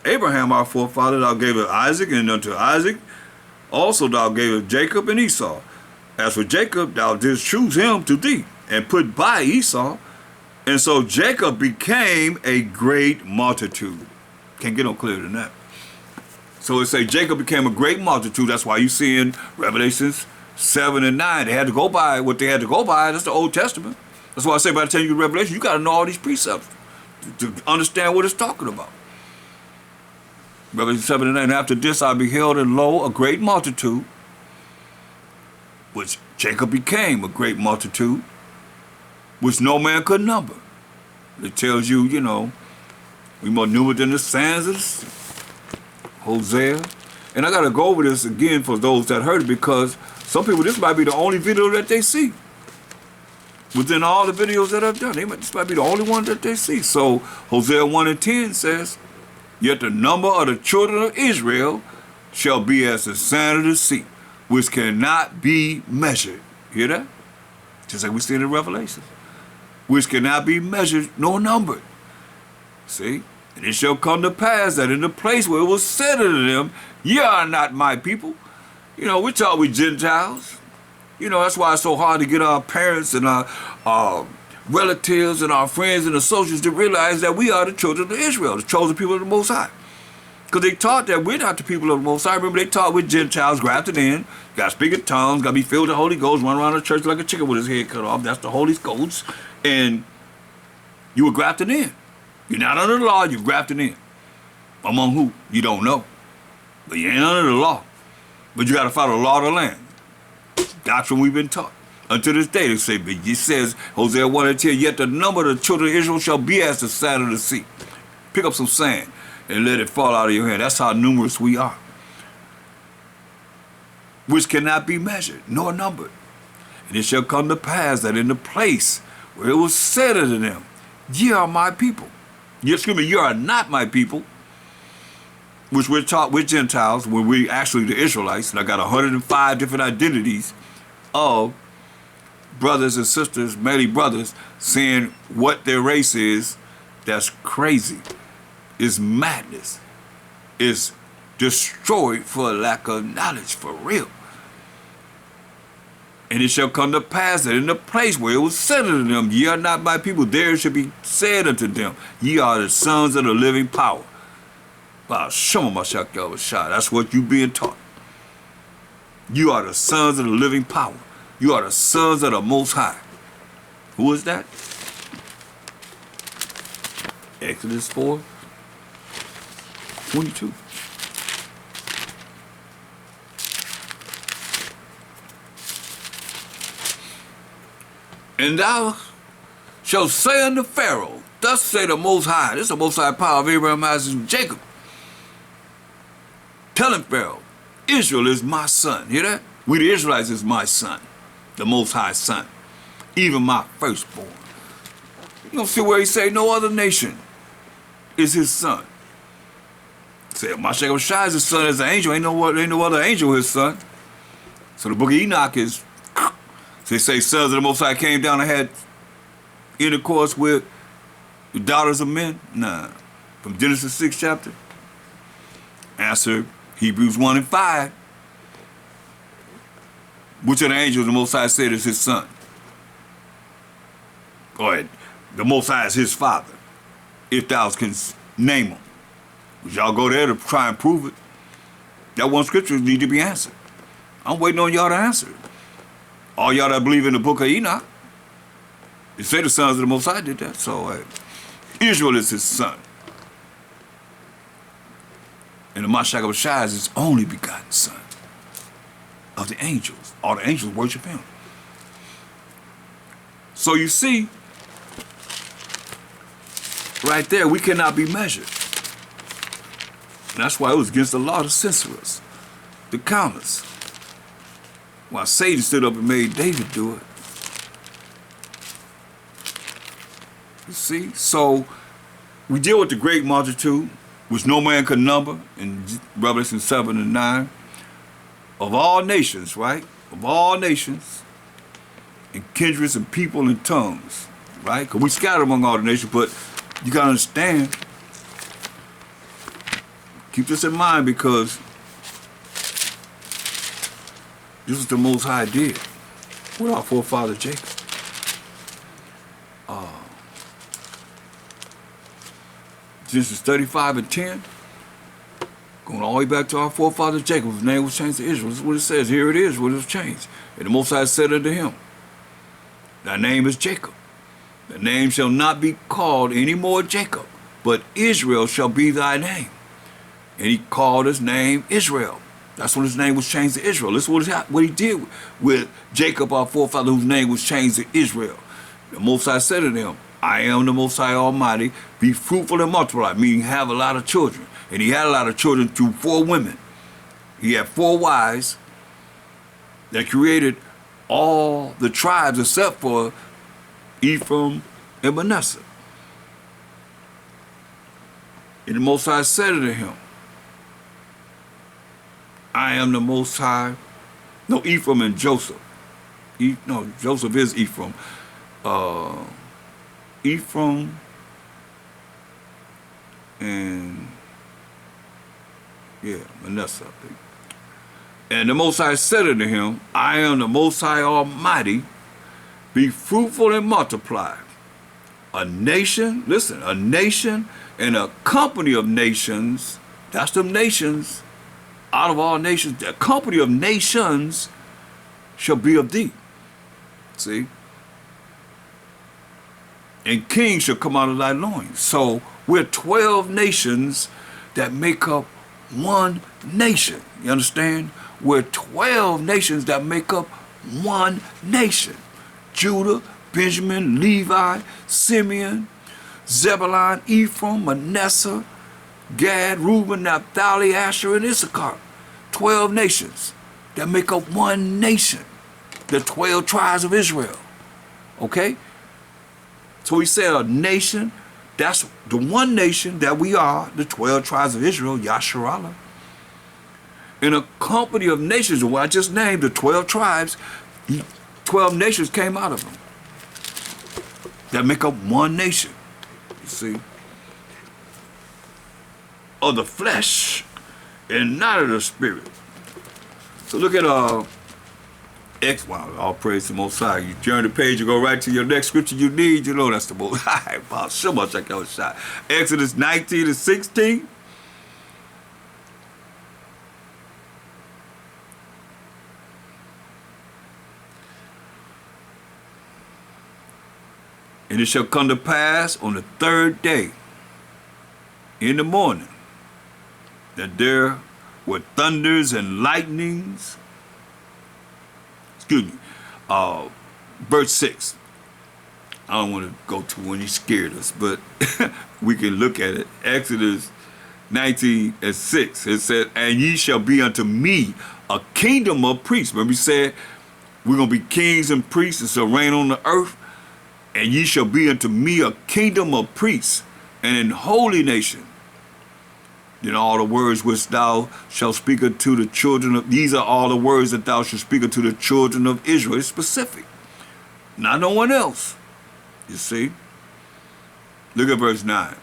Abraham our forefather thou gavest Isaac, and unto Isaac also thou gavest Jacob and Esau. As for Jacob, thou didst choose him to thee, and put by Esau. And so Jacob became a great multitude. Can't get no clearer than that. So it say Jacob became a great multitude. That's why you see in Revelations 7 and 9, they had to go by what they had to go by. That's the Old Testament. That's why I say by the time you get Revelation, you got to know all these precepts to understand what it's talking about. Revelation 7 and 9, and after this I beheld, and lo, a great multitude, which Jacob became a great multitude, which no man could number. It tells you, you know, we more numerous than the sands of the sea. Hosea. And I got to go over this again for those that heard it, because some people, this might be the only video that they see. Within all the videos that I've done, this might be the only one that they see. So Hosea 1 and 10 says, yet the number of the children of Israel shall be as the sand of the sea, which cannot be measured. Hear that? Just like we see in the Revelation. Which cannot be measured nor numbered. See? And it shall come to pass that in the place where it was said unto them, ye are not my people. You know, we're taught we Gentiles. You know, that's why it's so hard to get our parents and our relatives and our friends and associates to realize that we are the children of Israel, the chosen people of the Most High. Because they taught that we're not the people of the Most High. Remember, they taught we're Gentiles, grafted in, got to speak in tongues, got to be filled with the Holy Ghost, run around the church like a chicken with his head cut off. That's the Holy Ghost. And you were grafted in. You're not under the law, you're grafted in. Among who? You don't know. But you ain't under the law. But you got to follow the law of the land. Doctrine we've been taught. Until this day, they say, but it says, Hosea 1 and 10, yet the number of the children of Israel shall be as the sand of the sea. Pick up some sand and let it fall out of your hand. That's how numerous we are. Which cannot be measured, nor numbered. And it shall come to pass that in the place where it was said unto them, ye are my people. Excuse me, you are not my people, which we're taught we're Gentiles, when we actually the Israelites, and I got 105 different identities of brothers and sisters, mainly brothers, saying what their race is. That's crazy. It's madness. It's destroyed for lack of knowledge, for real. And it shall come to pass that in the place where it was said unto them, ye are not my people, there shall be said unto them, ye are the sons of the living power. That's what you being taught. You are the sons of the living power. You are the sons of the Most High. Who is that? Exodus 4:22. And thou shalt say unto Pharaoh, thus say the Most High. This is the Most High power of Abraham, Isaac, and Jacob. Telling Pharaoh, Israel is my son. Hear that? We the Israelites is my son, the Most High son, even my firstborn. You don't see where he say no other nation is his son. Say, Mashiach Shai is his son as an angel. Ain't no other angel his son. So the book of Enoch is, they say sons of the Most High came down and had intercourse with the daughters of men. Nah. From Genesis 6 chapter. Answer, Hebrews 1 and 5. Which of the angels the Most High said is his son? Or the Most High is his father, if thou can name him. Would y'all go there to try and prove it? That one scripture need to be answered. I'm waiting on y'all to answer it. All y'all that believe in the book of Enoch, they say the sons of the Most High did that. So Israel is his son. And the Mashiach Shai is his only begotten son of the angels. All the angels worship him. So you see, right there, we cannot be measured. And that's why it was against the law to censor us, to count us. While Satan stood up and made David do it. You see? So we deal with the great multitude, which no man could number in Revelation 7 and 9, of all nations, right? Of all nations, and kindreds and people and tongues, right? Because we scattered among all the nations, but you got to understand, Keep this in mind because this is the Most High did with our forefather Jacob. Genesis 35 and 10. Going all the way back to our forefather Jacob. His name was changed to Israel. This is what it says. Here it is, what it was changed. And the Most High said unto him, thy name is Jacob. The name shall not be called any more Jacob, but Israel shall be thy name. And he called his name Israel. That's when his name was changed to Israel. This is what he did with Jacob, our forefather, whose name was changed to Israel. The Most High said to them, I am the Most High Almighty. Be fruitful and multiply, meaning have a lot of children. And he had a lot of children through 4 women. He had 4 wives that created all the tribes except for Ephraim and Manasseh. And the Most High said to him, I am the Most High. No, Ephraim and Joseph. Joseph is Ephraim. Ephraim and Manasseh, I think. And the Most High said unto him, I am the Most High Almighty. Be fruitful and multiply. A nation, listen, a nation and a company of nations, that's them nations, out of all nations, the company of nations shall be of thee. See? And kings shall come out of thy loins. So we're 12 nations that make up one nation. You understand? We're 12 nations that make up one nation. Judah, Benjamin, Levi, Simeon, Zebulun, Ephraim, Manasseh, Gad, Reuben, Naphtali, Asher, and Issachar. 12 nations that make up one nation. The 12 tribes of Israel. Okay? So he said a nation, that's the one nation that we are, the 12 tribes of Israel, Yasharallah. In a company of nations, what I just named, the 12 tribes, 12 nations came out of them that make up one nation, you see, of the flesh and not of the spirit. So look at all praise to the Most High. You turn the page, you go right to your next scripture you need, you know that's the Most High. Wow, so much I got shot. Exodus 19 and 16. And it shall come to pass on the 3rd day in the morning that there were thunders and lightnings. Excuse me. Verse 6. I don't want to go to when he scared us, but we can look at it. Exodus 19 and 6. It said, and ye shall be unto me a kingdom of priests. Remember he said, we're going to be kings and priests and shall reign on the earth. And ye shall be unto me a kingdom of priests and an holy nation. Then all the words which thou shalt speak unto the children of, these are all the words that thou shalt speak unto the children of Israel. It's specific. Not no one else. You see? Look at verse 9.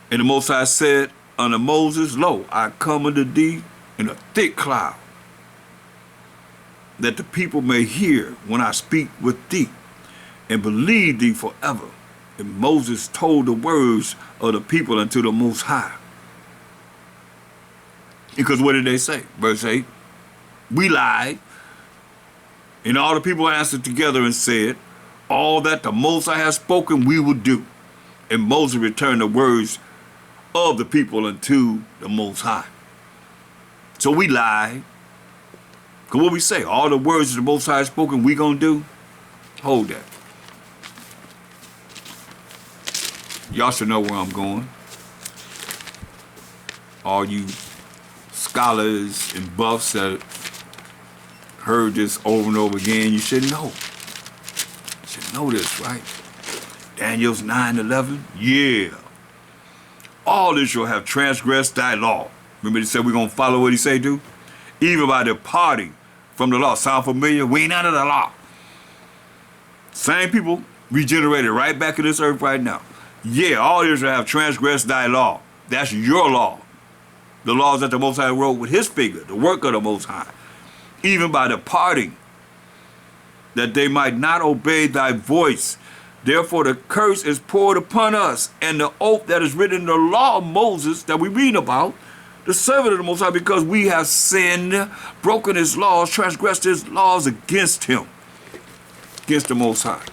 And the Most High said unto Moses, lo, I come unto thee in a thick cloud, that the people may hear when I speak with thee, and believe thee forever. And Moses told the words of the people unto the Most High. Because what did they say? Verse 8, we lied. And all the people answered together and said, all that the Most High has spoken we will do. And Moses returned the words of the people unto the Most High. So we lied. Because what we say, all the words that the Most High has spoken we gonna do? Hold that. Y'all should know where I'm going. All you scholars and buffs that heard this over and over again, you should know. You should know this, right? Daniel's 9:11. Yeah. All Israel have transgressed thy law. Remember he said we're going to follow what he say do? Even by departing from the law. Sound familiar? We ain't under the law. Same people regenerated right back in this earth right now. Yeah, all Israel have transgressed thy law. That's your law. The laws that the Most High wrote with his finger, the work of the Most High, even by departing, that they might not obey thy voice. Therefore the curse is poured upon us, and the oath that is written in the law of Moses that we read about, the servant of the Most High, because we have sinned, broken his laws, transgressed his laws against him, against the Most High.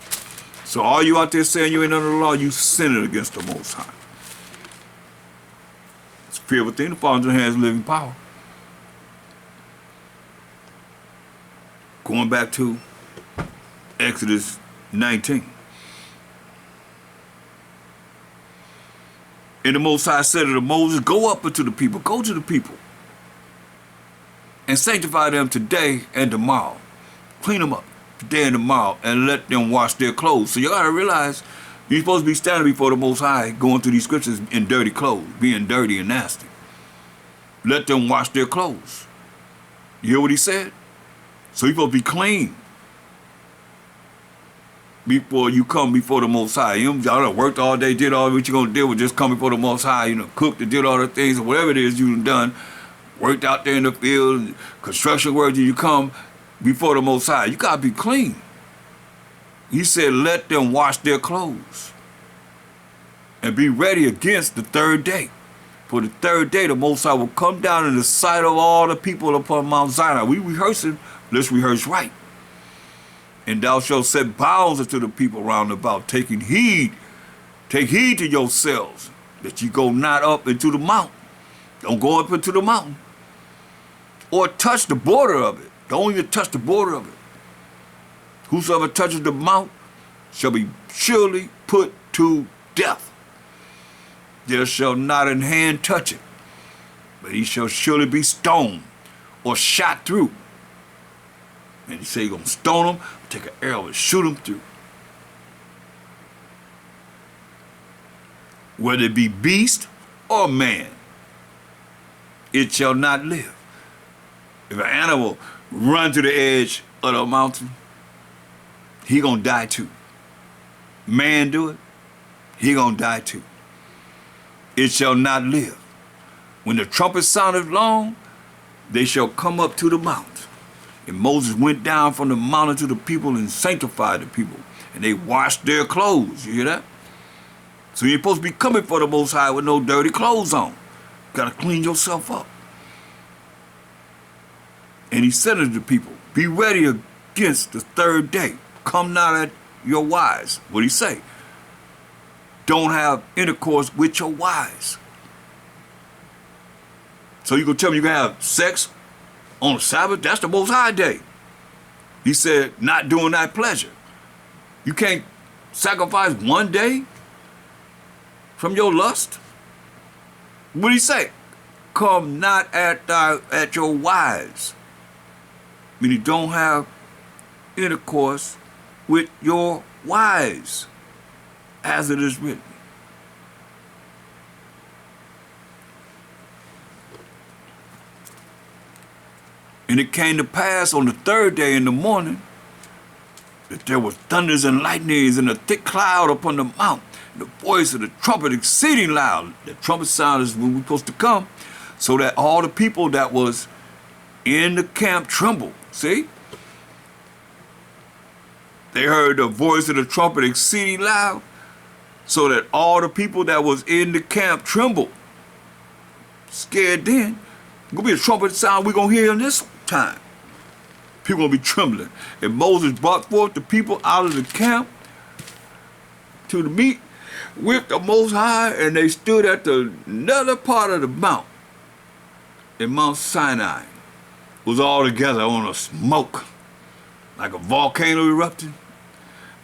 So all you out there saying you ain't under the law, you sinned against the Most High. Fear within the falls in the hands of living power. Going back to Exodus 19. And the Most High said to Moses, go up unto the people, go to the people, and sanctify them today and tomorrow. Clean them up today and tomorrow, and let them wash their clothes. So you gotta realize, you're supposed to be standing before the Most High, going through these scriptures in dirty clothes, being dirty and nasty. Let them wash their clothes. You hear what he said? So you're supposed to be clean before you come before the Most High. Y'all done worked all day, did all what you're going to do, with just come before the Most High, cooked and did all the things, or whatever it is you've done, worked out there in the field, construction work, you come before the Most High. You got to be clean. He said, let them wash their clothes and be ready against the third day. For the third day, the Most High will come down in the sight of all the people upon Mount Sinai. We rehearsing, let's rehearse right. And thou shalt set bounds unto the people round about, taking heed. Take heed to yourselves, that ye go not up into the mountain. Don't go up into the mountain. Or touch the border of it. Don't even touch the border of it. Whosoever touches the mount shall be surely put to death. There shall not an hand touch it, but he shall surely be stoned or shot through. And he said he's going to stone him, take an arrow and shoot him through. Whether it be beast or man, it shall not live. If an animal run to the edge of the mountain, he gonna die too. Man do it, he gonna die too. It shall not live. When the trumpet sounded long, they shall come up to the mount. And Moses went down from the mountain to the people and sanctified the people. And they washed their clothes. You hear that? So you're supposed to be coming for the Most High with no dirty clothes on. You gotta clean yourself up. And he said unto the people, be ready against the third day. Come not at your wives. What did he say? Don't have intercourse with your wives. So you gonna tell me you can have sex on the Sabbath? That's the Most High day. He said, not doing thy pleasure. You can't sacrifice one day from your lust? What did he say? Come not at your wives. Meaning don't have intercourse with your wives, as it is written. And it came to pass on the third day in the morning that there was thunders and lightnings and a thick cloud upon the mount, and the voice of the trumpet exceeding loud. The trumpet sound is when we're supposed to come, so that all the people that was in the camp trembled. See? They heard the voice of the trumpet exceeding loud, so that all the people that was in the camp trembled. Scared then. Gonna be a trumpet sound we're gonna hear in this time. People gonna be trembling. And Moses brought forth the people out of the camp to the meet with the Most High, and they stood at the nether part of the mount. And Mount Sinai was all together on a smoke, like a volcano erupting,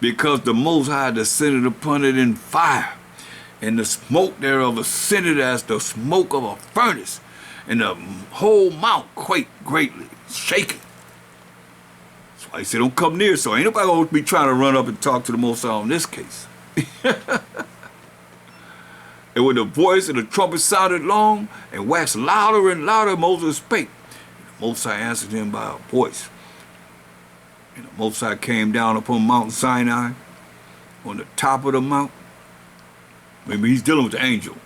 because the Most High descended upon it in fire, and the smoke thereof ascended as the smoke of a furnace, and the whole mount quaked greatly, shaking. That's why he said, don't come near. So ain't nobody gonna be trying to run up and talk to the Most High in this case. And when the voice of the trumpet sounded long and waxed louder and louder, Moses spake. And the Most High answered him by a voice. And the Most High came down upon Mount Sinai, on the top of the mount. Maybe he's dealing with the angel.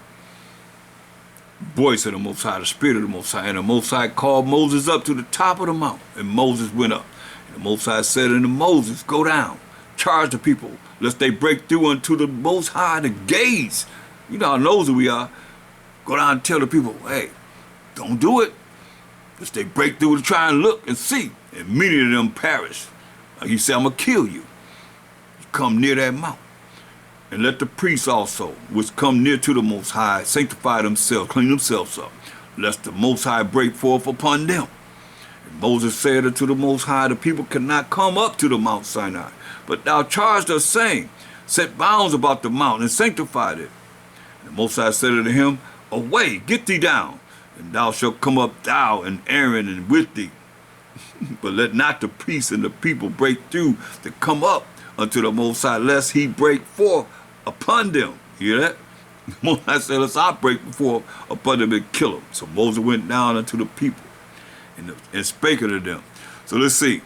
voice of the Most High, the Spirit of the Most High. And the Most High called Moses up to the top of the mountain, and Moses went up. And the Most High said unto Moses, go down, charge the people, lest they break through unto the Most High the gates. You know how nosy we are. Go down and tell the people, hey, don't do it. Lest they break through to try and look and see, and many of them perish. Like he said, I'm going to kill you. Come near that mountain. And let the priests also, which come near to the Most High, sanctify themselves, clean themselves up, lest the Most High break forth upon them. And Moses said unto the Most High, the people cannot come up to the Mount Sinai, but thou charged us, saying, set bounds about the mountain and sanctify it. And the Most High said unto him, away, get thee down, and thou shalt come up, thou and Aaron and with thee. But let not the priests and the people break through to come up unto the Most High, lest he break forth upon them. You hear that? The Most High said, lest I break forth upon them and kill them. So Moses went down unto the people and spake unto them. So let's see.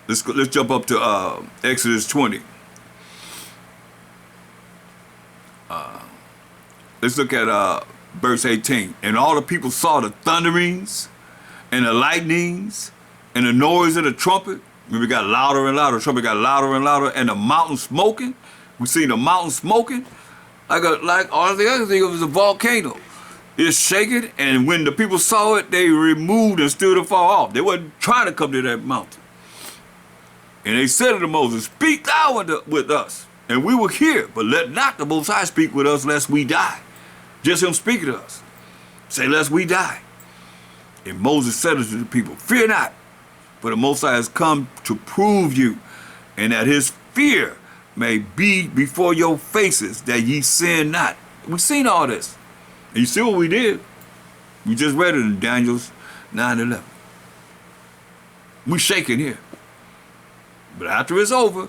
Let's jump up to Exodus 20. Let's look at verse 18. And all the people saw the thunderings and the lightnings and the noise of the trumpet. Remember, it got louder and louder. The trumpet got louder and louder, and the mountain smoking. We seen the mountain smoking like all the other thing. It was a volcano. It's shaking, and when the people saw it, they removed and stood afar off. They wasn't trying to come to that mountain. And they said unto Moses, speak thou with us, and we will hear, but let not the Most High speak with us, lest we die. Just him speaking to us. Say, lest we die. And Moses said unto the people, fear not, for the Most High has come to prove you, and that his fear may be before your faces, that ye sin not. We've seen all this. And you see what we did? We just read it in Daniel's 9:11. We shaking here. But after it's over,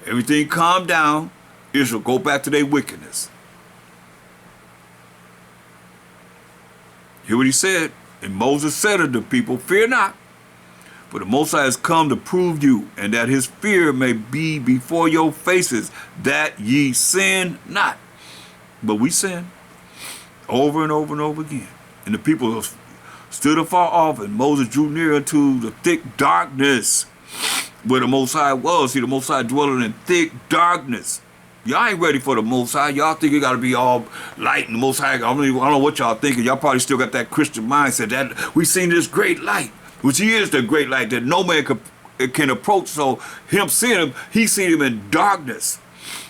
everything calmed down, Israel go back to their wickedness. Hear what he said? And Moses said unto the people, fear not, for the Most High has come to prove you, and that his fear may be before your faces, that ye sin not. But we sin over and over and over again. And the people stood afar off, and Moses drew near unto the thick darkness where the Most High was. See, the Most High dwelling in thick darkness. Y'all ain't ready for the Most High. Y'all think it got to be all light and the Most High. I don't know what y'all thinking. Y'all probably still got that Christian mindset that we seen this great light, which he is the great light that no man can approach. So him seeing him, he seen him in darkness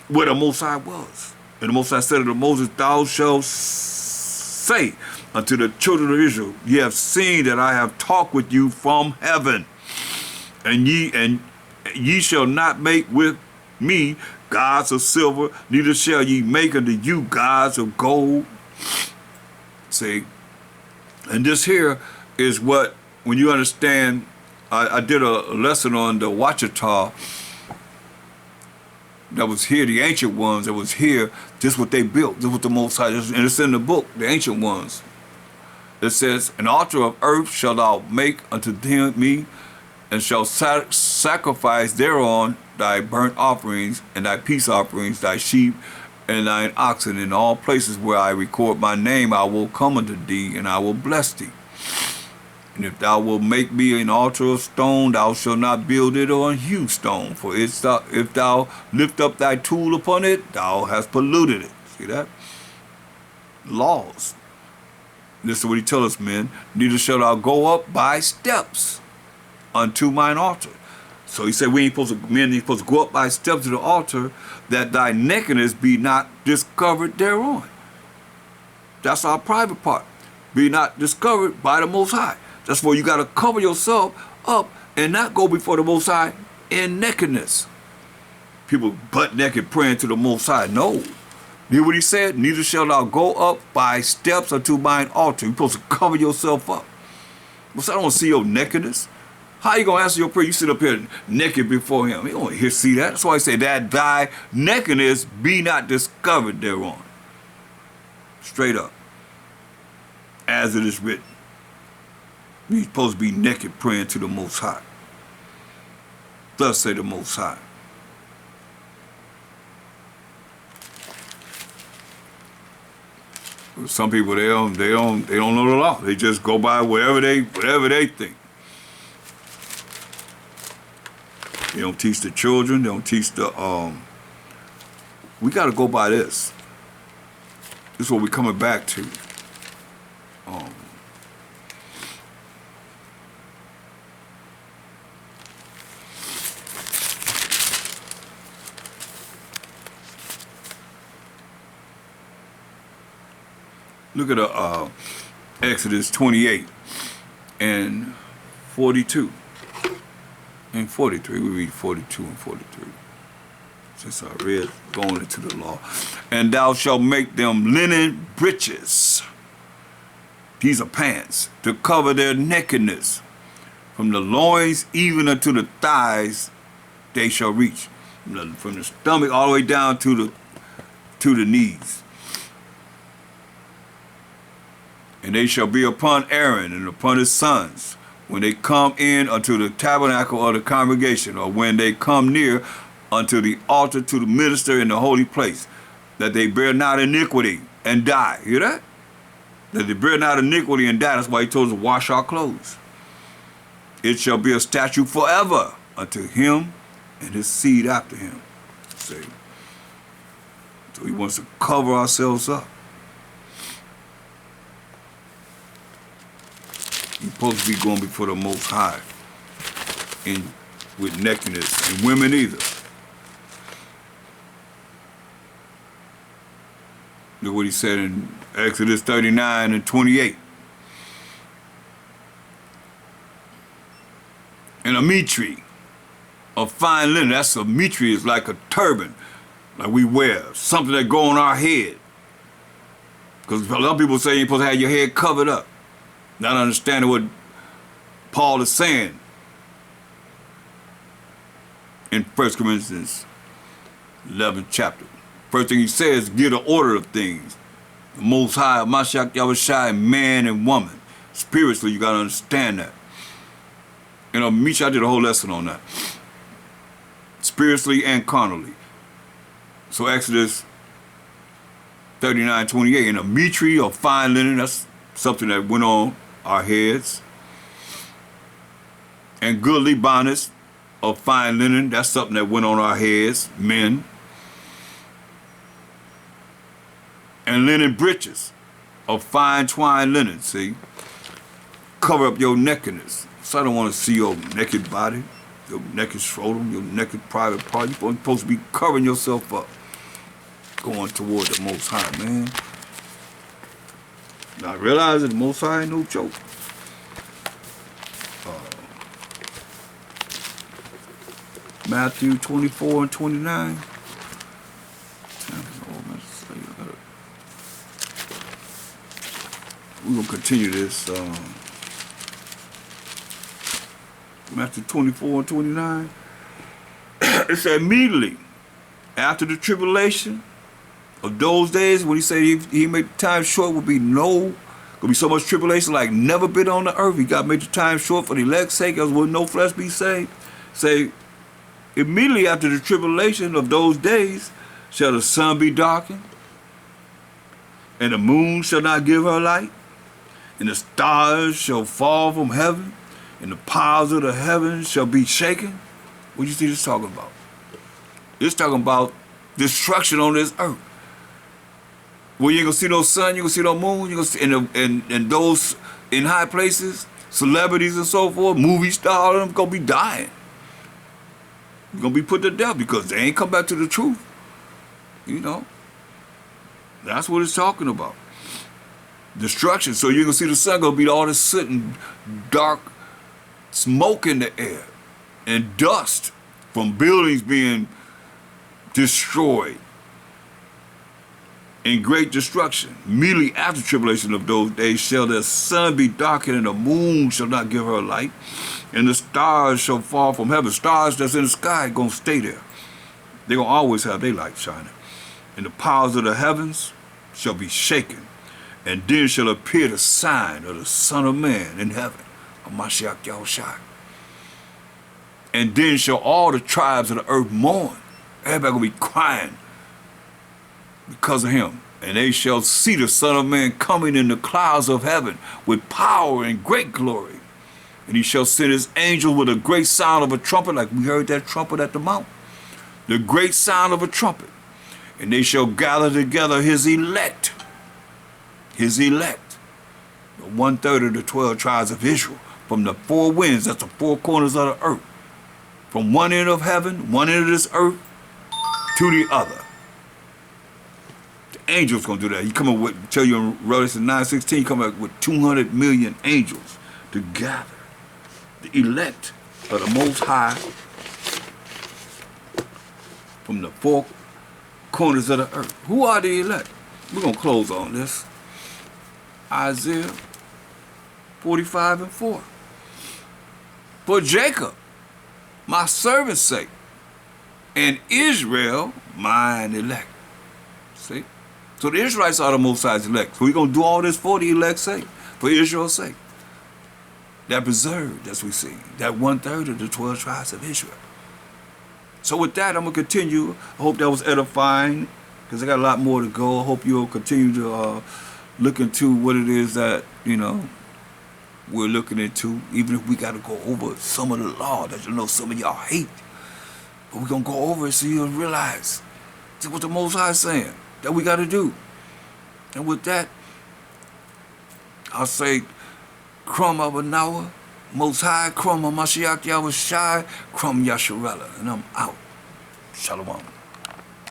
where the Most High was. And the Most High said unto Moses, thou shalt say unto the children of Israel, ye have seen that I have talked with you from heaven, and ye shall not make with me gods of silver, neither shall ye make unto you gods of gold. See, and this here is what, when you understand, I did a lesson on the Wachita that was here, the ancient ones that was here, this what they built, this what the Most High, and it's in the book, the ancient ones. It says, an altar of earth shalt thou make unto me, and shall sacrifice thereon thy burnt offerings and thy peace offerings, thy sheep and thine oxen. In all places where I record my name, I will come unto thee, and I will bless thee. And if thou wilt make me an altar of stone, thou shalt not build it on hewn stone. For if thou lift up thy tool upon it, thou hast polluted it. See that? Laws. This is what he tells us, men. Neither shalt thou go up by steps unto mine altar. So he said men ain't supposed to go up by steps to the altar, that thy nakedness be not discovered thereon. That's our private part. Be not discovered by the Most High. That's where you got to cover yourself up and not go before the Most High in nakedness. People butt naked praying to the Most High. No. Hear what he said? Neither shalt thou go up by steps unto mine altar. You're supposed to cover yourself up. Most I don't see your nakedness. How you going to answer your prayer? You sit up here naked before him. You don't hear see that. That's why I say that thy nakedness be not discovered thereon. Straight up. As it is written. You're supposed to be naked praying to the Most High. Thus say the Most High. Some people they don't know the law. They just go by whatever they think. They don't teach the children. They don't teach the. We got to go by this. This is what we're coming back to. Look at Exodus 28 and 42 and 43. We read 42 and 43. Since I read going into the law. And thou shalt make them linen breeches. These are pants to cover their nakedness. From the loins even unto the thighs they shall reach. From the stomach all the way down to the knees. And they shall be upon Aaron and upon his sons when they come in unto the tabernacle of the congregation, or when they come near unto the altar to the minister in the holy place, that they bear not iniquity and die. Hear that? That they bear not iniquity and die. That's why he told us to wash our clothes. It shall be a statute forever unto him and his seed after him. See? So he wants to cover ourselves up. You're supposed to be going before the Most High with nakedness, and women either. Look what he said in Exodus 39 and 28. And a mitri of fine linen. That's a mitri, is like a turban, like we wear, something that go on our head. Because a lot of people say you're supposed to have your head covered up. Not understanding what Paul is saying in 1 Corinthians 11th chapter. First thing he says, give the order of things. The Most High, Mashiach Yahushai, man and woman. Spiritually, you got to understand that. You know, Misha, I did a whole lesson on that. Spiritually and carnally. So Exodus 39:28, and a mitri or fine linen, that's something that went on our heads. And goodly bonnets of fine linen, that's something that went on our heads, men. And linen breeches of fine twined linen, see? Cover up your nakedness. So I don't want to see your naked body, your naked scrotum, your naked private part. You're supposed to be covering yourself up, going toward the Most High, man. Now I realize that the Most High ain't no joke. Matthew 24 and 29. We're going to continue this. Matthew 24 and 29. It said immediately after the tribulation of those days, when he said he made the time short, would be gonna be so much tribulation like never been on the earth. He got to make the time short for the elect's sake, else will no flesh be saved. Say, immediately after the tribulation of those days shall the sun be darkened, and the moon shall not give her light, and the stars shall fall from heaven, and the powers of the heavens shall be shaken. What do you see this talking about? It's talking about destruction on this earth. Well, you ain't gonna see no sun, you gonna see no moon, you gonna see, and those in high places, celebrities and so forth, movie stars, them gonna be dying. You're gonna be put to death because they ain't come back to the truth. You know? That's what it's talking about. Destruction. So you're gonna see the sun gonna be all this soot and dark smoke in the air and dust from buildings being destroyed in great destruction. Immediately after tribulation of those days shall the sun be darkened, and the moon shall not give her light, and the stars shall fall from heaven. Stars that's in the sky gonna stay there. They're gonna always have their light shining. And the powers of the heavens shall be shaken, and then shall appear the sign of the Son of Man in heaven, of Mashiach Yahushai. And then shall all the tribes of the earth mourn. Everybody gonna be crying because of him. And they shall see the Son of Man coming in the clouds of heaven with power and great glory. And he shall send his angels with a great sound of a trumpet, like we heard that trumpet at the mount. The great sound of a trumpet. And they shall gather together his elect. His elect. The 1/3 of the 12 tribes of Israel. From the four winds, that's the four corners of the earth. From one end of heaven, one end of this earth, to the other. The angels gonna do that. He come up with, tell you in Revelation 9:16, he come up with 200 million angels to gather. The elect of the Most High from the four corners of the earth. Who are the elect? We're gonna close on this. Isaiah 45:4. For Jacob, my servant's sake, and Israel, mine elect. See? So the Israelites are the Most High's elect. So we're going to do all this for the elect's sake, for Israel's sake. That preserved, as we see, that 1/3 of the 12 tribes of Israel. So with that, I'm going to continue. I hope that was edifying, because I got a lot more to go. I hope you'll continue to look into what it is that, we're looking into, even if we got to go over some of the law that some of y'all hate. But we're going to go over it so you'll realize what the Most High is saying that we got to do. And with that, I'll say, Krum Abanawa, Most High, Krum Mashiach Yahweh Shai, Krum Yasharella. And I'm out. Shalom.